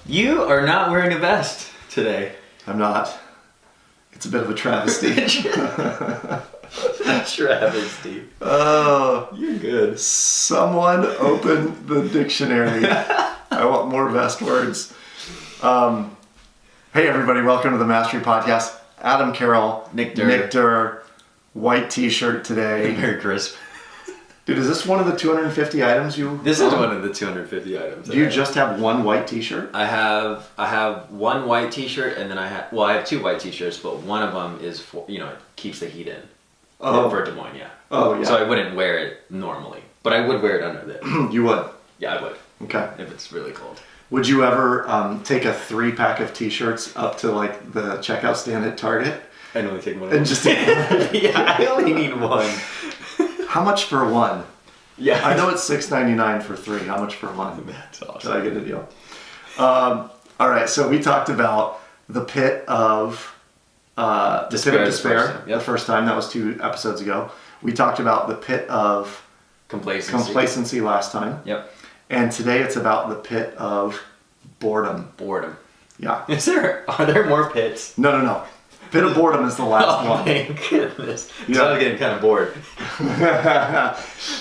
You are not wearing a vest today. I'm not. It's a bit of a travesty. Travesty. Oh, You're good. Someone open the dictionary. I want more vest words. Hey everybody, welcome to the Mastery Podcast. Adam Carroll, Nick Durr. White t-shirt today. Very crisp. Dude, is this one of the 250 items you... This is one of the 250 items. Do you just have one white t-shirt? I have one white t-shirt and then I have two white t-shirts, but one of them is for, it keeps the heat in. For Des Moines, yeah. Oh, yeah. So I wouldn't wear it normally, but I would wear it under this. You would? Yeah, I would. Okay. If it's really cold. Would you ever take a 3-pack of t-shirts up to like the checkout stand at Target? I'd only take one. And just take one? Yeah, I only need one. How much for one? Yeah. I know it's $6.99 for 3. How much for one? That's awesome. Did I get a deal? All right, so we talked about the pit of despair. The first time. That was 2 episodes ago. We talked about the pit of complacency last time. Yep. And today it's about the pit of boredom. Boredom. Yeah. Are there more pits? No. Pit of boredom is the last one. Oh my goodness. Yeah. So I was getting kind of bored.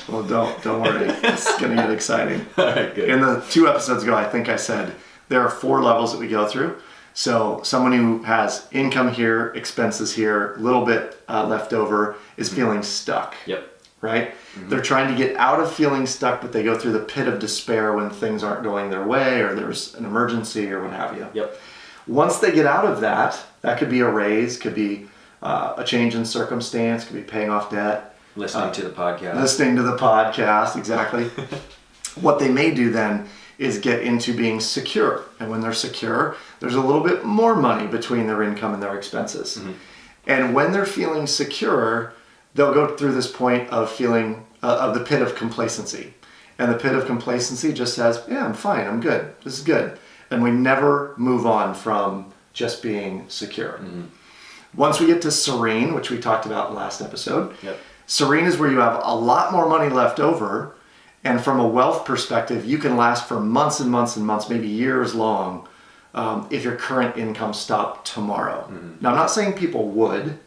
Well, don't worry. It's going to get exciting. All right, good. In the 2 episodes ago, I think I said there are 4 levels that we go through. So someone who has income here, expenses here, a little bit left over is feeling stuck. Yep. Right? Mm-hmm. They're trying to get out of feeling stuck, but they go through the pit of despair when things aren't going their way or there's an emergency or what have you. Yep. Once they get out of that, that could be a raise, could be a change in circumstance, could be paying off debt. Listening to the podcast, exactly. What they may do then is get into being secure. And when they're secure, there's a little bit more money between their income and their expenses. Mm-hmm. And when they're feeling secure, they'll go through this point of feeling, of the pit of complacency. And the pit of complacency just says, yeah, I'm fine, I'm good, this is good. And we never move on from just being secure. Mm-hmm. Once we get to serene, which we talked about in the last episode, yep. Serene is where you have a lot more money left over, and from a wealth perspective, you can last for months and months and months, maybe years long, if your current income stopped tomorrow. Mm-hmm. Now, I'm not saying people would,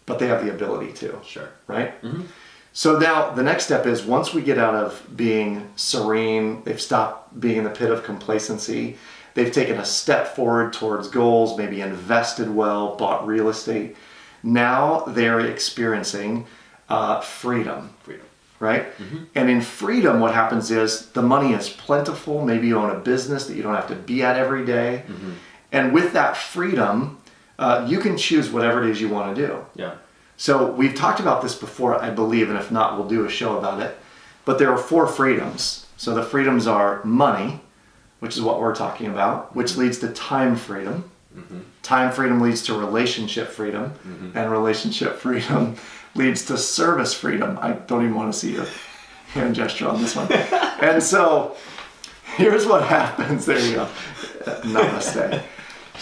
but they have the ability to. Sure. Right? Mm-hmm. So now the next step is once we get out of being serene, they've stopped being in the pit of complacency, they've taken a step forward towards goals, maybe invested well, bought real estate. Now they're experiencing freedom. Right? Mm-hmm. And in freedom, what happens is the money is plentiful. Maybe you own a business that you don't have to be at every day. Mm-hmm. And with that freedom, you can choose whatever it is you want to do. Yeah. So we've talked about this before, I believe, and if not, we'll do a show about it. But there are 4 freedoms. So the freedoms are money, which is what we're talking about, which leads to time freedom. Mm-hmm. Time freedom leads to relationship freedom, and relationship freedom leads to service freedom. I don't even want to see your hand gesture on this one. And so here's what happens. There you go. Namaste.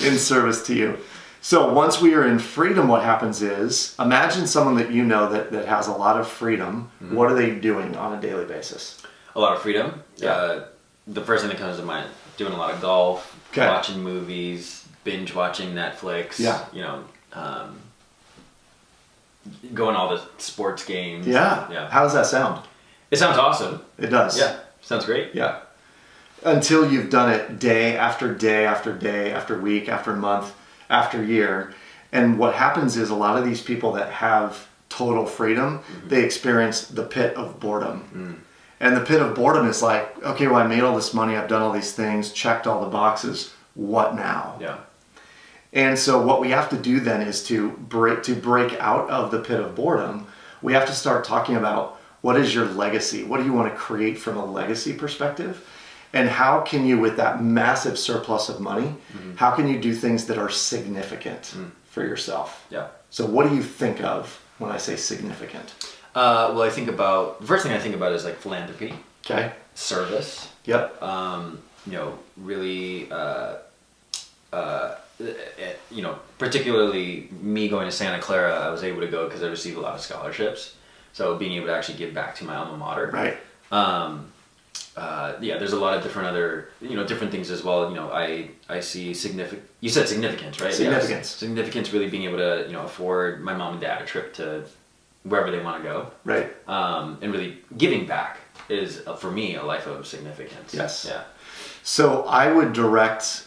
In service to you. So once we are in freedom, what happens is, imagine someone that you know that has a lot of freedom. Mm-hmm. What are they doing on a daily basis? A lot of freedom. Yeah. The first thing that comes to mind, doing a lot of golf, okay. Watching movies, binge watching Netflix. Yeah. Going all the sports games. Yeah. Yeah. How does that sound? It sounds awesome. It does. Yeah. Sounds great. Yeah. Until you've done it day after day after day after week after month after year. And what happens is a lot of these people that have total freedom, they experience the pit of boredom. Mm. And the pit of boredom is like, okay, well, I made all this money, I've done all these things, checked all the boxes, what now? Yeah. And so what we have to do then is to break out of the pit of boredom, we have to start talking about what is your legacy? What do you want to create from a legacy perspective? And how can you, with that massive surplus of money, how can you do things that are significant for yourself? Yeah. So what do you think of when I say significant? Well, the first thing I think about is like philanthropy. Okay. Service. Yep. Really, particularly me going to Santa Clara, I was able to go because I received a lot of scholarships. So being able to actually give back to my alma mater. Right. Yeah, there's a lot of different other, different things as well. I see you said significance, right? Significance. Yes. Significance really being able to, afford my mom and dad a trip to wherever they want to go. Right. And really giving back is, for me, a life of significance. Yes. Yeah. So I would direct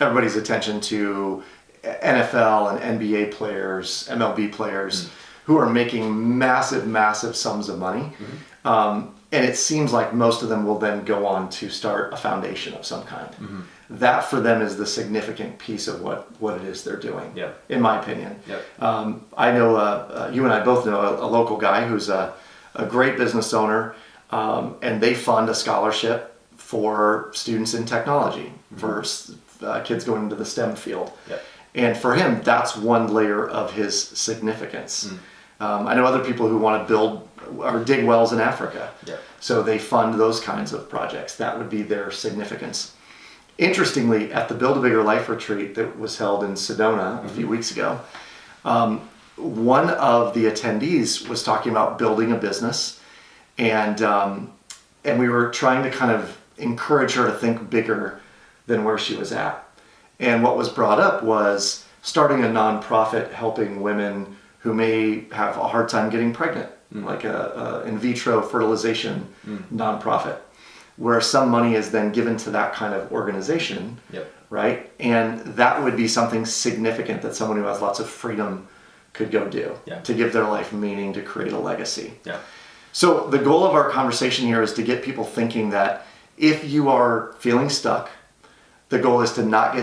everybody's attention to NFL and NBA players, MLB players who are making massive, massive sums of money. And it seems like most of them will then go on to start a foundation of some kind. That for them is the significant piece of what it is they're doing, in my opinion. I know, you and I both know a local guy who's a great business owner, and they fund a scholarship for students in technology, for kids going into the STEM field. And for him, that's one layer of his significance. I know other people who want to build or dig wells in Africa. So they fund those kinds of projects. That would be their significance. Interestingly, at the Build a Bigger Life retreat that was held in Sedona a few weeks ago, one of the attendees was talking about building a business, and we were trying to kind of encourage her to think bigger than where she was at. And what was brought up was starting a nonprofit helping women who may have a hard time getting pregnant, like a in vitro fertilization nonprofit, where some money is then given to that kind of organization, right? And that would be something significant that someone who has lots of freedom could go do to give their life meaning, to create a legacy. So the goal of our conversation here is to get people thinking that if you are feeling stuck, the goal is to not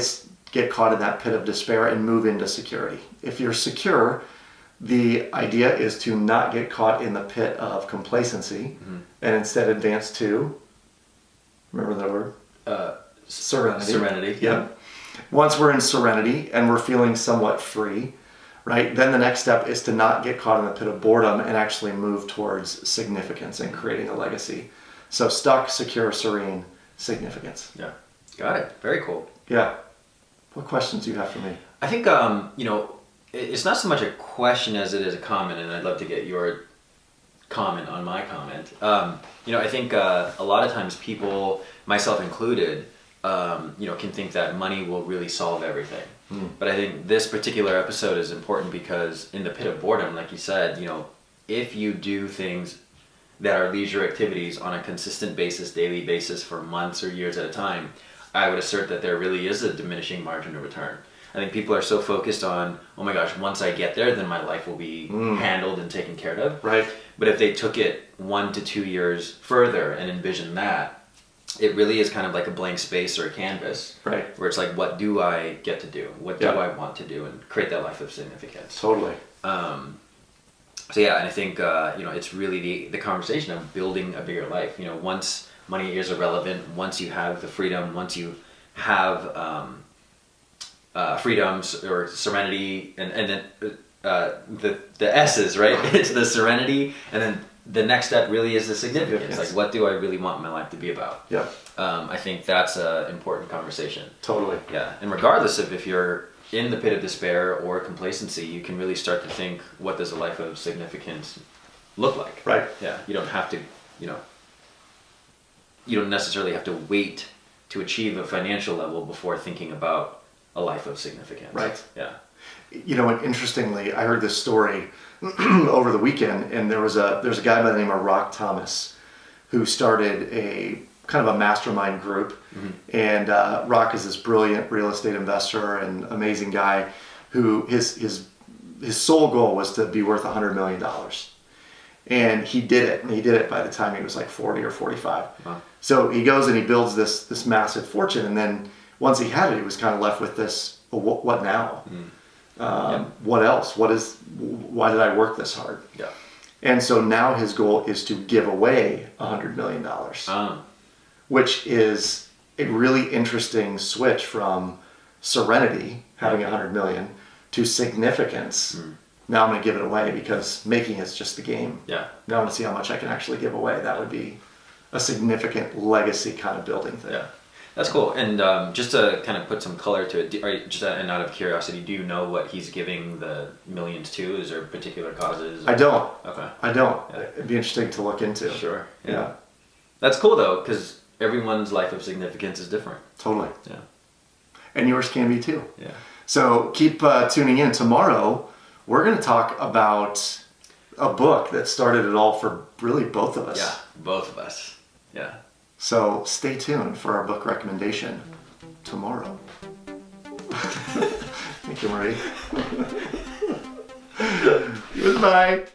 get caught in that pit of despair and move into security. If you're secure, the idea is to not get caught in the pit of complacency and instead advance to, remember that word? Serenity. Serenity. Once we're in serenity and we're feeling somewhat free, right, then the next step is to not get caught in the pit of boredom and actually move towards significance and creating a legacy. So stuck, secure, serene, significance. Got it. Very cool. What questions do you have for me? I think, it's not so much a question as it is a comment, and I'd love to get your comment on my comment. I think a lot of times people, myself included, can think that money will really solve everything. But I think this particular episode is important because in the pit of boredom, like you said, if you do things that are leisure activities on a consistent basis, daily basis for months or years at a time, I would assert that there really is a diminishing margin of return. I think people are so focused on, oh my gosh, once I get there, then my life will be handled and taken care of. Right. But if they took it 1 to 2 years further and envisioned that, it really is kind of like a blank space or a canvas. Right. Where it's like, what do I get to do? What do I want to do? And create that life of significance. Totally. And I think, it's really the conversation of building a bigger life. Once money is irrelevant, once you have the freedom, once you have freedoms or serenity, and then the S's, right? It's the serenity, and then the next step really is the significance. Like, what do I really want my life to be about? I think that's an important conversation. Totally. And regardless of if you're in the pit of despair or complacency, you can really start to think, what does a life of significance look like? Right. You don't have to, you don't necessarily have to wait to achieve a financial level before thinking about a life of significance. Right. And interestingly, I heard this story over the weekend, and there's a guy by the name of Rock Thomas who started a kind of a mastermind group. And Rock is this brilliant real estate investor and amazing guy who his sole goal was to be worth $100 million. And he did it, and he did it by the time he was like 40 or 45. Wow. So he goes and he builds this massive fortune, and then once he had it, he was kind of left with this, well, what now? What else? Why did I work this hard? And so now his goal is to give away $100 million, which is a really interesting switch from serenity, having $100 million, to significance. Now I'm going to give it away because making it's just the game. Now I want to see how much I can actually give away. That would be a significant legacy kind of building thing. That's cool. And just to kind of put some color to it, and out of curiosity, do you know what he's giving the millions to? Is there particular causes? I don't. Okay. I don't. Yeah. It'd be interesting to look into. Sure. Yeah. That's cool though, because everyone's life of significance is different. Totally. Yeah. And yours can be too. Yeah. So keep tuning in. Tomorrow, we're going to talk about a book that started it all for really both of us. Yeah. Both of us. Yeah. So stay tuned for our book recommendation tomorrow. Thank you, Marty. Goodbye.